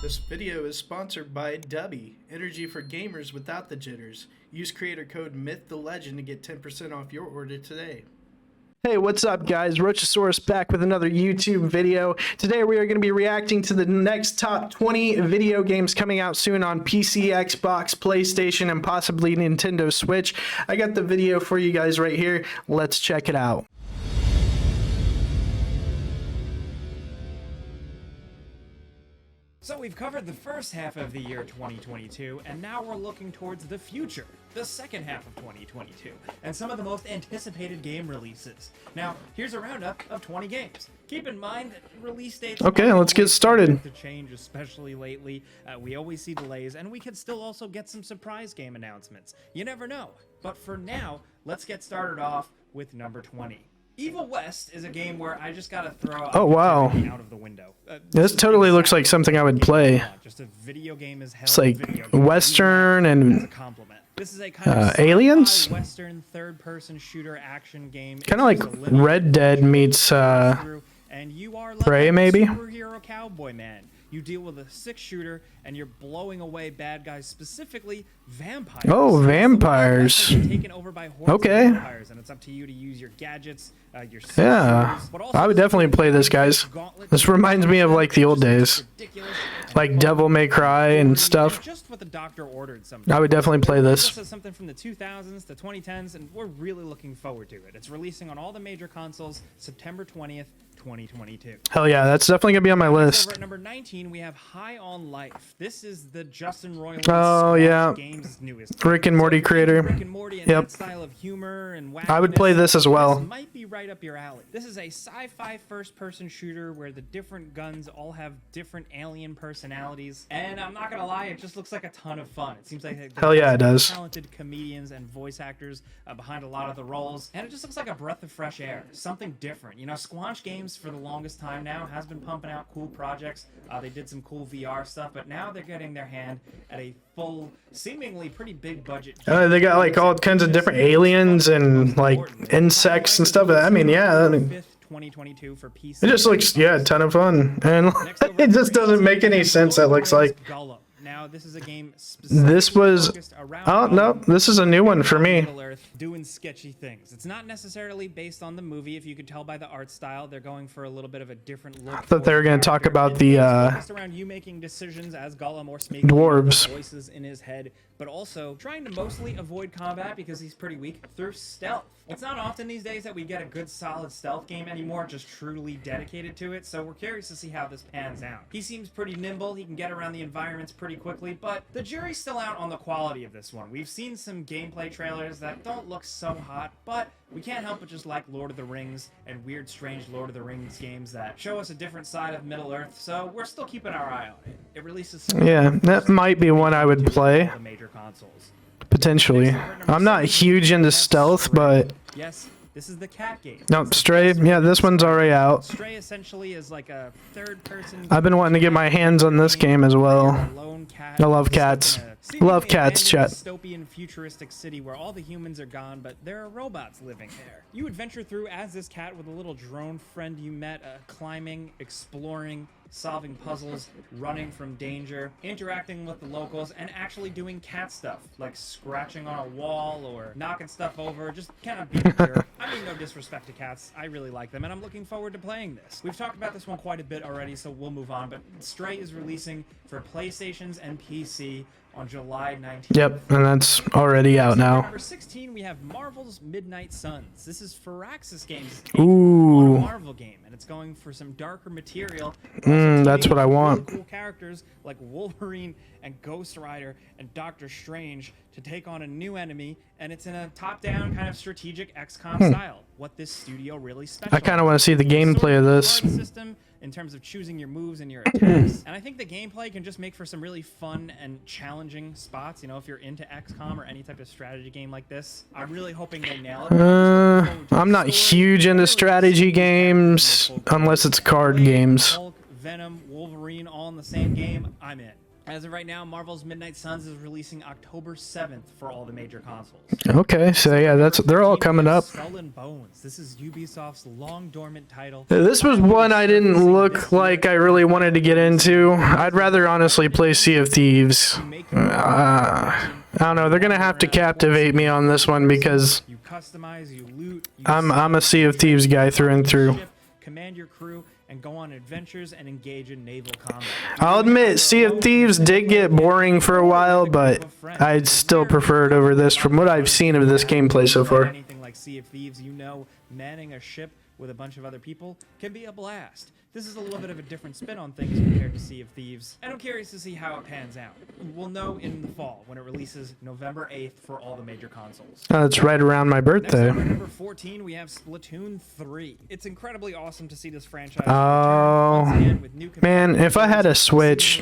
This video is sponsored by Dubby, energy for gamers without the jitters. Use creator code MYTHTheLegend to get 10% off your order today. Hey, what's up guys? Rochasaurus back with another YouTube video. Today we are going to be reacting to the next top 20 video games coming out soon on PC, Xbox, PlayStation, and possibly Nintendo Switch. I got the video for you guys right here. Let's check it out. So we've covered the first half of the year 2022, and now we're looking towards the future, the second half of 2022, and some of the most anticipated game releases. Now, here's a roundup of 20 games. Keep in mind that release dates let's get started. To change, especially lately. We always see delays, and we could still also get some surprise game announcements. You never know. But for now, let's get started off with number 20. Evil West is a game where I just gotta throw out out of the window. This totally looks like something I would play. Just a video game is hell. It's like Western and this is a kind of Aliens? Western third-person shooter action game. Kind of like Red Dead meets and you are like Prey, maybe? Superhero cowboy man. You deal with a 6-shooter, and you're blowing away bad guys, specifically vampires. Oh, vampires. Taken over by hordes of vampires, and it's up to you to use your gadgets, your shooters, but also I would definitely play this, guys. This reminds me of like the old days, like Devil May Cry and stuff. Just what the doctor ordered. I would definitely play this. This is something from the 2000s, the 2010s, and we're really looking forward to it. It's releasing on all the major consoles September 20th. 2022. Hell yeah, that's definitely gonna be on my list. Over at number 19, we have High on Life. This is the Justin Roiland game's newest. Rick and Morty creator. Rick and Morty and that style of humor and I would play this as well. This might be right up your alley. This is a sci-fi first-person shooter where the different guns all have different alien personalities. And I'm not gonna lie, it just looks like a ton of fun. It seems like hell yeah, it does. Talented comedians and voice actors behind a lot of the roles, and it just looks like a breath of fresh air, something different. You know, Squanch Games for the longest time now has been pumping out cool projects. They did some cool VR stuff, but now they're getting their hand at a full, seemingly pretty big budget. They got like all kinds of different aliens and like insects and stuff. I mean, yeah. 2022 for PC. It just looks, a ton of fun, and it just doesn't make any sense. It looks like. Now, this is a game this was this is a new one for me. Middle-earth doing sketchy things. It's not necessarily based on the movie. If you could tell by the art style, they're going for a little bit of a different look. I thought they were going to talk about the around you making decisions as Gollum or making dwarves voices in his head, but also trying to mostly avoid combat because he's pretty weak through stealth. It's not often these days that we get a good solid stealth game anymore, just truly dedicated to it, so we're curious to see how this pans out. He seems pretty nimble, he can get around the environments pretty quickly, but the jury's still out on the quality of this one. We've seen some gameplay trailers that don't look so hot, but we can't help but just like Lord of the Rings and weird, strange Lord of the Rings games that show us a different side of Middle-earth, so we're still keeping our eye on it. It releases that might be one I would play. The major consoles. Potentially. I'm not huge into stealth, but yes, this is the cat game. Nope, Stray. Yeah, this one's already out. Stray essentially is like a third-person. I've been wanting to get my hands on this game as well. I love cats. Love cats, chat. Dystopian futuristic city where all the humans are gone, but there are robots living there. You adventure through as this cat with a little drone friend you met, climbing, exploring, solving puzzles, running from danger, interacting with the locals, and actually doing cat stuff, like scratching on a wall or knocking stuff over, just kind of being a jerk. I mean, no disrespect to cats, I really like them, and I'm looking forward to playing this. We've talked about this one quite a bit already, so we'll move on, but Stray is releasing for PlayStations and PC on July 19th. Yep, and that's already out now. Number 16, we have Marvel's Midnight Suns. This is Firaxis Games' Ooh. Marvel game, and it's going for some darker material. That's what I want. Really cool characters like Wolverine and Ghost Rider and Doctor Strange to take on a new enemy, and it's in a top-down kind of strategic XCOM style. What this studio really specializes. I kind of want to see the gameplay of this. System in terms of choosing your moves and your attacks, and I think the gameplay can just make for some really fun and challenging spots. You know, if you're into XCOM or any type of strategy game like this, I'm really hoping they nail it. I'm not huge into strategy games unless it's card games. Hulk, Venom, Wolverine, all in the same game. I'm in. As of right now, Marvel's Midnight Suns is releasing October 7th for all the major consoles. Okay, so yeah, they're all coming up. Skull and Bones. This is Ubisoft's long dormant title. This was one I didn't look like I really wanted to get into. I'd rather honestly play Sea of Thieves. I don't know. They're gonna have to captivate me on this one because you customize, you loot, I'm a Sea of Thieves guy through and through. Command your crew and go on adventures and engage in naval combat. I'll admit, Sea of Thieves did get boring for a while, but I'd still prefer it over this from what I've seen of this gameplay so far. Anything like Sea of Thieves, you know, manning a ship with a bunch of other people can be a blast. This is a little bit of a different spin on things compared to Sea of Thieves, and I'm curious to see how it pans out. We'll know in the fall when it releases November 8th for all the major consoles. It's right around my birthday. Next, number 14, we have Splatoon 3. It's incredibly awesome to see this franchise return with new man, if I had a Switch,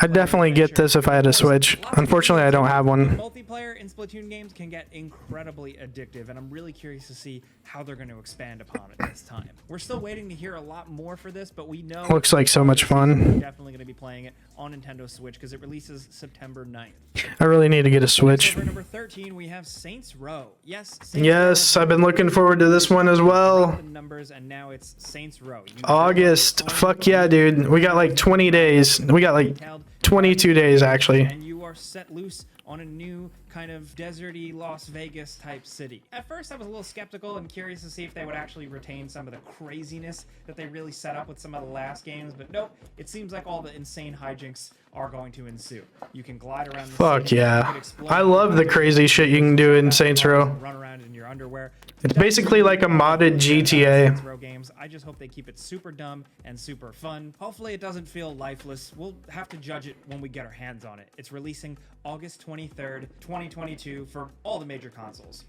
I'd definitely get this if I had a Switch. Unfortunately, I don't have one. Multiplayer in Splatoon games can get incredibly addictive, and I'm really curious to see how they're going to expand upon it this time. We're still waiting to hear a lot more for this, but we know looks like so much fun. We're definitely going to be playing it on Nintendo Switch because it releases September 9th. I really need to get a Switch. Number 13, we have Saints Row. Yes, I've been looking forward to this one as well. Numbers, and now it's Saints Row. August. Fuck yeah, dude. We got like 20 days. We got like 22 days actually. And you are set loose on a new kind of deserty Las Vegas type city. At first I was a little skeptical and curious to see if they would actually retain some of the craziness that they really set up with some of the last games, but nope, it seems like all the insane hijinks are going to ensue. You can glide around the fuck city, yeah. I love the crazy shit you can do in Saints Row. Run around in your underwear. It's basically like a modded GTA. Saints Row games. I just hope they keep it super dumb and super fun. Hopefully it doesn't feel lifeless. We'll have to judge it when we get our hands on it. It's releasing August 23rd, 2022 for all the major consoles.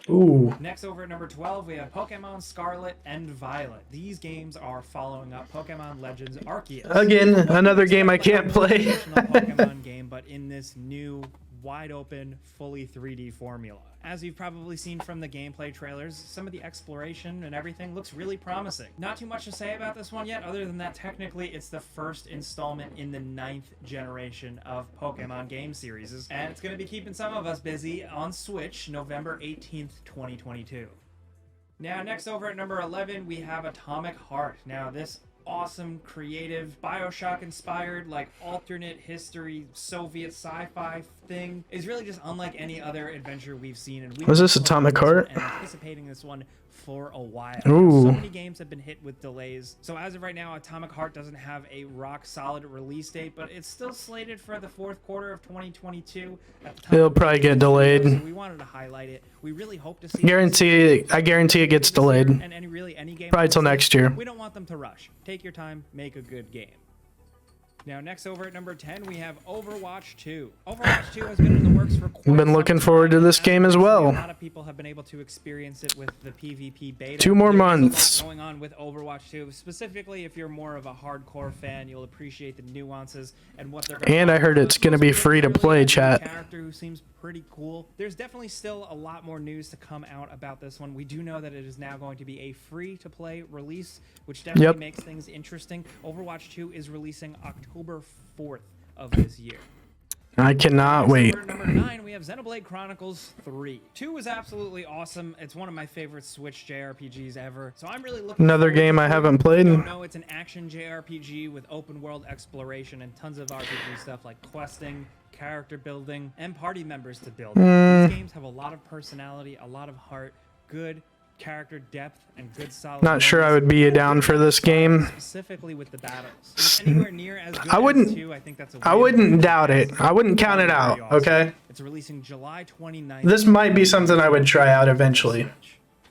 Ooh. Next, over at number 12, we have Pokemon Scarlet and Violet. These games are following up Pokemon Legends Arceus. Again, another game I can't play. Pokemon game, but in this new, wide open, fully 3D formula. As you've probably seen from the gameplay trailers, some of the exploration and everything looks really promising. Not too much to say about this one yet, other than that technically it's the first installment in the 9th generation of Pokemon game series, and it's going to be keeping some of us busy on Switch November 18th, 2022. Now, next over at number 11, we have Atomic Heart. Now, this awesome, creative, Bioshock-inspired, like, alternate history, Soviet sci-fi thing is really just unlike any other adventure we've seen. And was this Atomic Heart? And anticipating this one for a while. Ooh. So many games have been hit with delays. So as of right now, Atomic Heart doesn't have a rock-solid release date, but it's still slated for the 4th quarter of 2022. It'll probably get delayed. So we wanted to highlight it. We really hope to see I guarantee it gets delayed. And any game probably till next year. We don't want them to rush. Take your time, make a good game. Now, next over at number 10, we have Overwatch 2. Overwatch 2 has been in the works for quite some time. Been looking forward to this game as well. A lot of people have been able to experience it with the PvP beta. 2 more months. Going on with Overwatch 2. Specifically, if you're more of a hardcore fan, you'll appreciate the nuances and what they're going to. And I heard it's going to be free to play, chat. Character who seems pretty cool. There's definitely still a lot more news to come out about this one. We do know that it is now going to be a free-to-play release, which definitely makes things interesting. Overwatch 2 is releasing October 4th of this year. I cannot wait. Number 9, we have Xenoblade Chronicles 3. 2 is absolutely awesome. It's one of my favorite Switch JRPGs ever. So I'm really looking another game I haven't played. No, it's an action JRPG with open world exploration and tons of RPG stuff like questing, character building, and party members to build. These games have a lot of personality, a lot of heart, good character depth, and good solid. Not sure I would be down for this game. Specifically with the battles. Anywhere near as good I wouldn't. as 2, I think that's a I wouldn't doubt it. I wouldn't count it out. Okay. It's releasing July 29th. This might be something I would try out eventually,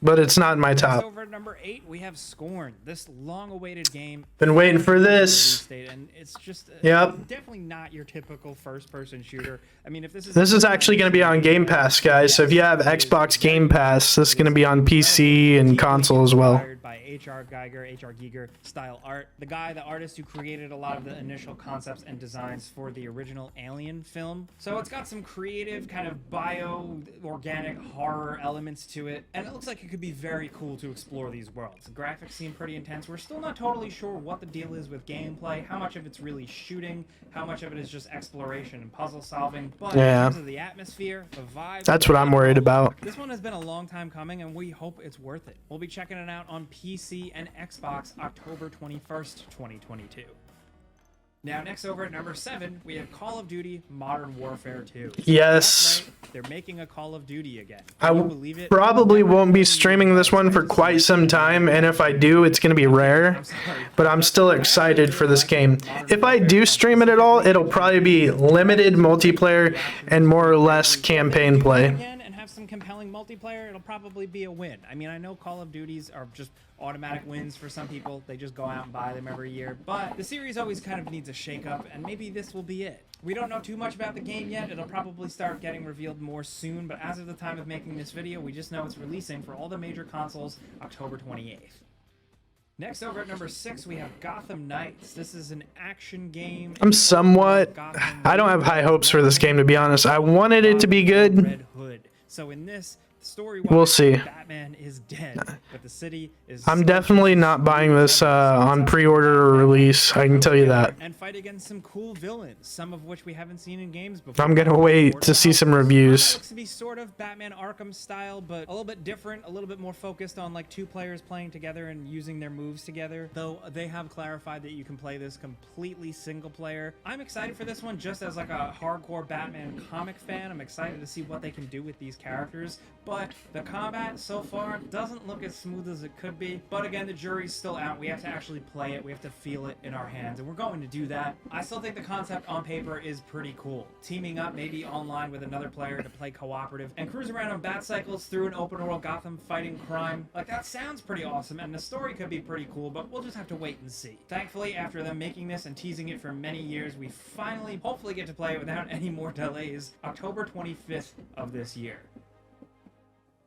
but it's not in my top. Over at number 8, we have Scorn. This long-awaited game. Been waiting for this. And it's just definitely not your typical first-person shooter. I mean, if this is actually going to be on Game Pass, guys. So if you have Xbox Game Pass, this is going to be on PC and console as well. By H.R. Giger style art. The artist who created a lot of the initial concepts and designs for the original Alien film. So it's got some creative kind of bio-organic horror elements to it, and it looks like it could could be very cool to explore these worlds. The graphics seem pretty intense. We're still not totally sure what the deal is with gameplay, how much of it's really shooting, how much of it is just exploration and puzzle solving, but in terms of the atmosphere, the vibe, that's what I'm worried about. This one has been a long time coming, and we hope it's worth it. We'll be checking it out on PC and Xbox October 21st, 2022. Now, next over at number 7, we have Call of Duty Modern Warfare 2. Yes. That's right, they're making a Call of Duty again. I probably won't be streaming this one for quite some time, and if I do, it's going to be rare. But I'm still excited for this game. If I do stream it at all, it'll probably be limited multiplayer and more or less campaign play. Some compelling multiplayer, it'll probably be a win. I mean, I know Call of Duties are just automatic wins for some people. They just go out and buy them every year. But the series always kind of needs a shake-up, and maybe this will be it. We don't know too much about the game yet. It'll probably start getting revealed more soon, but as of the time of making this video, we just know it's releasing for all the major consoles October 28th. Next over at number 6, we have Gotham Knights. This is an action game. I don't have high hopes for this game, to be honest. I wanted it to be good. Red Hood. So in this story, we'll see. Batman is dead, but the city is. I'm definitely not buying this on pre-order or release. I can tell you that. And fight against some cool villains, some of which we haven't seen in games before. I'm gonna wait to see some reviews. It looks to be sort of Batman Arkham style, but a little bit different, a little bit more focused on like 2 players playing together and using their moves together. Though they have clarified that you can play this completely single player. I'm excited for this one just as like a hardcore Batman comic fan. I'm excited to see what they can do with these characters. But the combat so far doesn't look as smooth as it could be. But again, the jury's still out. We have to actually play it. We have to feel it in our hands. And we're going to do that. I still think the concept on paper is pretty cool. Teaming up maybe online with another player to play cooperative and cruise around on bat cycles through an open world Gotham fighting crime. Like, that sounds pretty awesome. And the story could be pretty cool, but we'll just have to wait and see. Thankfully, after them making this and teasing it for many years, we finally hopefully get to play it without any more delays October 25th of this year.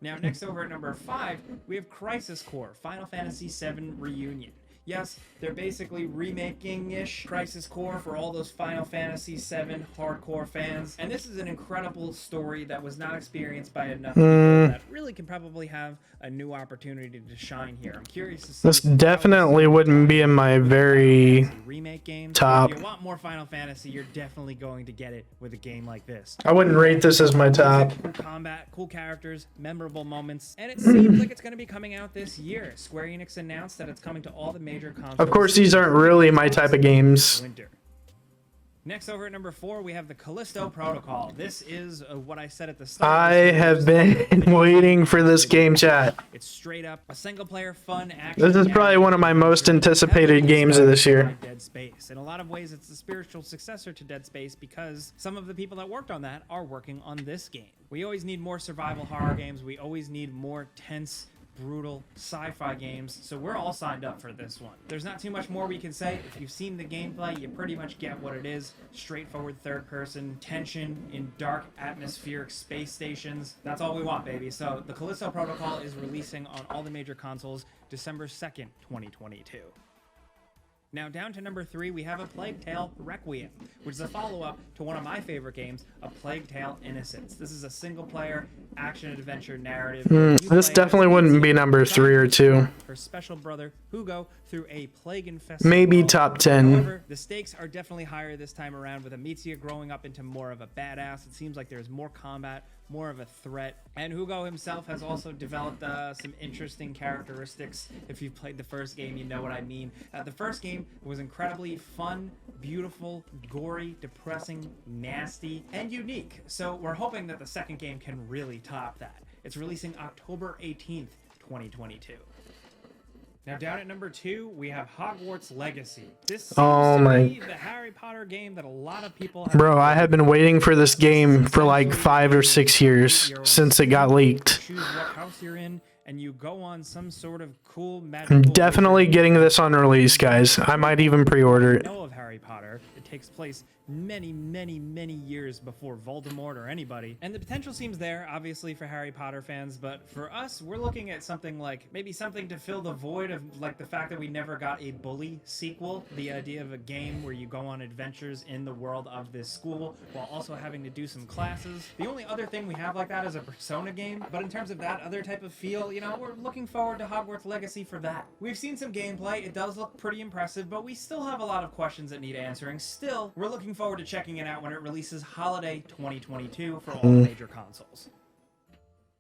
Now, next over at number 5, we have Crisis Core, Final Fantasy VII Reunion. Yes, they're basically remaking-ish Crisis Core for all those Final Fantasy VII hardcore fans. And this is an incredible story that was not experienced by enough people that really can probably have a new opportunity to shine here. I'm curious to see. This definitely wouldn't be in my very remake game. top. If you want more Final Fantasy, you're definitely going to get it with a game like this. I wouldn't rate this as my top. Cool combat, cool characters, memorable moments, and it seems like it's going to be coming out this year. Square Enix announced that it's coming to all the major consoles. Of course, these aren't really my type of games. Winter. Next over at number 4, we have the Callisto Protocol. This is what I said at the start. I have been waiting for this game, chat. It's straight up a single-player fun action. This is probably one of my most anticipated games of this year. Dead Space. In a lot of ways, it's the spiritual successor to Dead Space because some of the people that worked on that are working on this game. We always need more survival horror games. We always need more tense, brutal sci-fi games, so we're all signed up for this one. There's not too much more we can say. If you've seen the gameplay, you pretty much get what it is. Straightforward third-person, tension in dark atmospheric space stations. That's all we want, baby. So the Callisto Protocol is releasing on all the major consoles December 2nd, 2022. Now, down to number 3, we have A Plague Tale Requiem, which is a follow-up to one of my favorite games, A Plague Tale Innocence. This is a single-player action-adventure narrative. This definitely wouldn't be number 3 or 2. Her special brother, Hugo, through a plague-infested maybe world. top 10. However, the stakes are definitely higher this time around, with Amicia growing up into more of a badass. It seems like there's more combat, more of a threat, and Hugo himself has also developed some interesting characteristics. If you've played the first game, you know what I mean. The first game was incredibly fun, beautiful, gory, depressing, nasty, and unique. So we're hoping that the second game can really top that. It's releasing October 18th, 2022. Now, down at number 2, we have Hogwarts Legacy. This seems to be the Harry Potter game that a lot of people have. Bro, I have been waiting for this game for like 5 or 6 years since it got leaked. Choose what house you're in, and you go on some sort of cool magical. I'm definitely getting this on release, guys. I might even pre-order it. Know of Harry Potter. It takes place many, many, many years before Voldemort or anybody. And the potential seems there, obviously, for Harry Potter fans, but for us, we're looking at something like, maybe something to fill the void of, like, the fact that we never got a Bully sequel. The idea of a game where you go on adventures in the world of this school, while also having to do some classes. The only other thing we have like that is a Persona game, but in terms of that other type of feel, you know, we're looking forward to Hogwarts Legacy for that. We've seen some gameplay, it does look pretty impressive, but we still have a lot of questions that need answering. Still, we're looking forward to checking it out when it releases holiday 2022 for all the major consoles.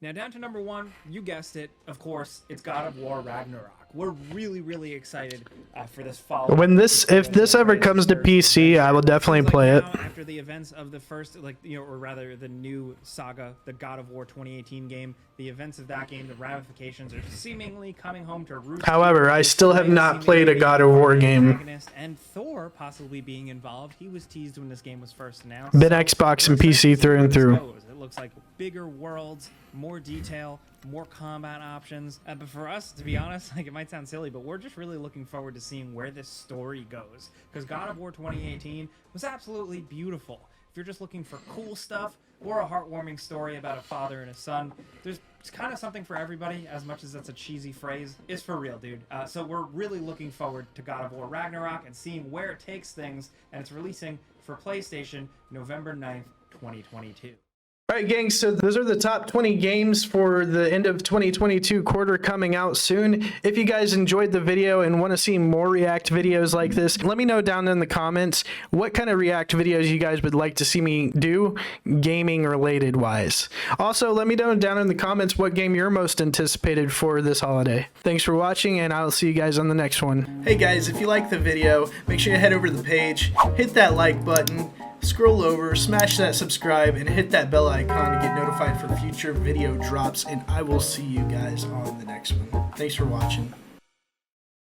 Now down to number 1, you guessed it, of course, it's God of War Ragnarok. We're really excited for this fall. If this ever comes to PC, I will definitely play it. After the events of the first, or rather the new saga, the God of War 2018 game, the events of that game, the ramifications are seemingly coming home to roost. However, I still have not played a God of War game. And Thor possibly being involved. He was teased when this game was first announced. Been Xbox and PC through and through. It looks like bigger worlds, more detail, more combat options. But for us, to be honest, it might sound silly, but we're just really looking forward to seeing where this story goes. Because God of War 2018 was absolutely beautiful. If you're just looking for cool stuff or a heartwarming story about a father and a son, there's kind of something for everybody, as much as that's a cheesy phrase. It's for real, dude. So we're really looking forward to God of War Ragnarok and seeing where it takes things, and it's releasing for PlayStation November 9th, 2022. All right, gang, so those are the top 20 games for the end of 2022 quarter coming out soon. If you guys enjoyed the video and want to see more React videos like this, let me know down in the comments what kind of React videos you guys would like to see me do, gaming related wise. Also, let me know down in the comments what game you're most anticipated for this holiday. Thanks for watching, and I'll see you guys on the next one. Hey guys, if you liked the video, make sure you head over to the page, hit that like button, scroll over, smash that subscribe, and hit that bell icon to get notified for future video drops, and I will see you guys on the next one. Thanks for watching.